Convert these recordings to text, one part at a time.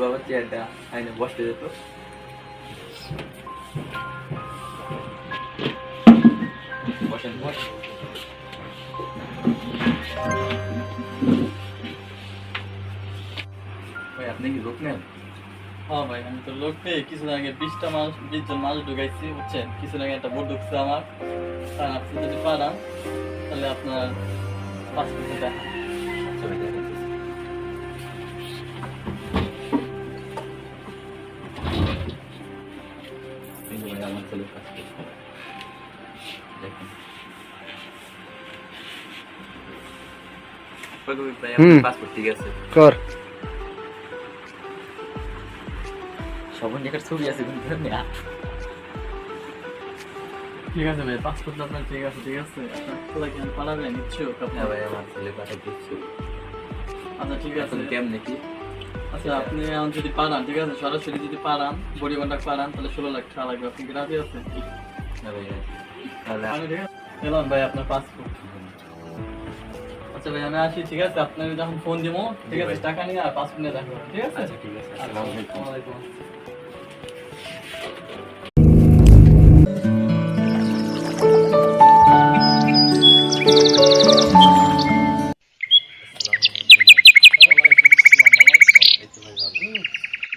বাবা চেয়ারটা আইনে বসতে যেত। বসেন ভাই, আপনি কি লোক নেন? হ্যাঁ ভাই, আমি তো লোক পেয়ে কিছুদিন আগে 20 জন মানুষ ঢুকাইছি, বুঝছেন? কিছুদিন আগে একটা বোর্ড ঢুকছে আমার। তাই আপনি যদি পারান তাহলে আপনার 5 কোটি টাকা। আচ্ছা ভাই, দেখেন। এই যে ভাই, আমার ছেলের কাজ করছে। দেখেন। ভাই, আপনার পাসপোর্ট ঠিক আছে? কর। সবার জায়গার ছবি আছে কিন্তু ঠিক আছে ভাই, পাসপোর্ট আপনার ঠিক আছে, ঠিক আছে। আপনার খোলা কি পাঠাবেন ইচ্ছুক? হ্যাঁ ভাই, আমার ছেলে পাঠিয়ে দিচ্ছি। আচ্ছা ঠিক আছে। কেমন কি? আচ্ছা, আপনি এখন যদি পারান, ঠিক আছে, সরাসরি যদি পারান, বডি কন্ট্যাক্ট পারান, তাহলে 16 লাখ টাকা লাগবে। আপনি কি রাজি আছেন? না ভাই, তাহলে ঠিক আছে, এলাম ভাই আপনার পাসপোর্ট। আচ্ছা ভাই, আমি আসি, ঠিক আছে? আপনাকে যখন ফোন দিব, ঠিক আছে, টাকা নিয়ে আর পাসপোর্ট নিয়ে দেখা হবে, ঠিক আছে? আচ্ছা ঠিক আছে। আসসালামু আলাইকুম। আসসালামু আলাইকুম।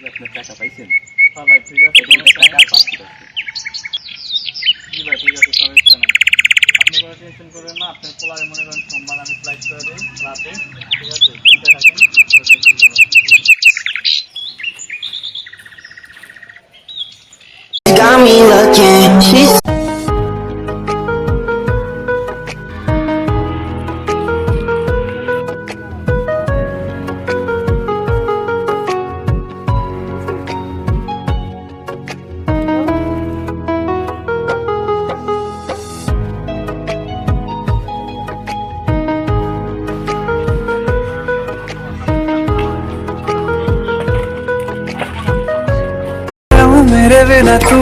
আপনার টাকা পাইছেন? হ্যাঁ ভাই, ঠিক আছে। টাকা আর পাসপোর্ট আছে। জি ভাই, ঠিক আছে, সমস্যা নেই। আপনি কোনো টেনশন করবেন না। আপনার পোলারে মনে করেন সোমবার আমি ফ্লাইট করে দিই রাতে, ঠিক আছে? চিন্তা থাকেন, কোনো টেনশন করবেন না। Got me looking, she's मेरे बिना तू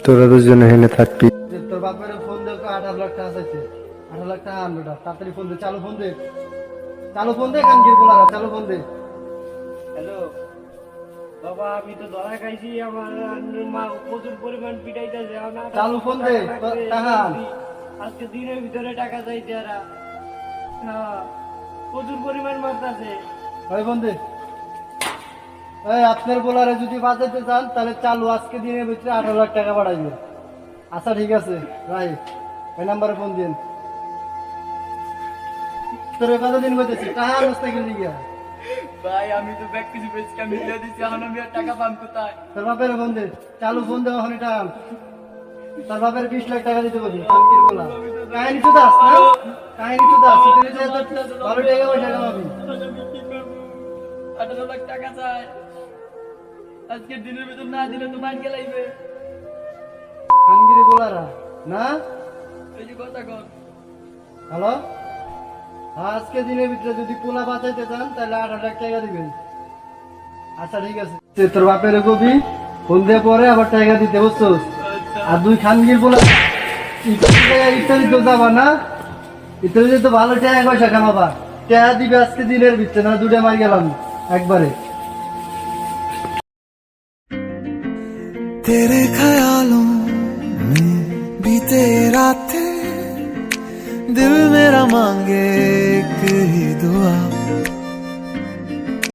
তোরা দুজনে হেনে থাকবি। তোর বাপের ফোন দে, 18 লাখ টাকা চাইছে। 18 লাখ টাকা আনবে না। তাড়াতাড়ি ফোন দে, চালু ফোন দে। চালু ফোন দে, কানকির বলারা, চালু ফোন দে। হ্যালো বাবা, আমি তো ধরা খাইছি। আমার মা প্রচুর পরিমাণ পিটাইতেছে। চালু ফোন দে, টাকা আন। আজকে দিনের ভিতরে টাকা চাইছে এরা। হ্যাঁ, প্রচুর পরিমাণ মারতেছে। ওই ফোন দে। এই আপনার বলারে যদি বাজাতে চান তাহলে চালু, আজকে দিনের ভিতরে 18 লাখ টাকা বাড়াইবে। আচ্ছা ঠিক আছে, রাইট। এই নাম্বারে ফোন দিন। তোর কতদিন বলতেছি টাকা আনতে গেলি গিয়া? ভাই, আমি তো ব্যাগ কিছু বেচকে মিলিয়ে দিচ্ছি। এখন আমি আর টাকা পাম কোথায়? তোর বাপের ফোন দে, চালু ফোন দে, ওখানে টাকা আন। তোর বাপের 20 লাখ টাকা দিতে বলি। কানকির বলা কাহিনী তো দাস না, কাহিনী তো দাস। তুই যে ভালো টাকা পয়সা কামাবি। 18 লাখ টাকা চাই। আজকে দিনের ভিতর না দিলে তো মার গেলাইবে। কানকির বলারা না, এই যে কথা কর। হ্যালো, আজকে দিনের ভিতরে যদি পোলা বাঁচাইতে চান তাহলে 18 লাখ টাকা দিবেন। আচ্ছা ঠিক আছে, তোর বাপের কবি ফোন দিয়ে পরে আবার টাকা দিতে, বুঝছোস? আর 2 খানগির পোলা ইত্যাদি তো যাবা না, ইত্যাদি তো ভালো টাকা পয়সা কামাবা। টাকা দিবে আজকে দিনের ভিতরে, না 2টা মার গেলাম একবারে। तेरे ख्यालों में बीते रातें, दिल मेरा मांगे एक ही दुआ।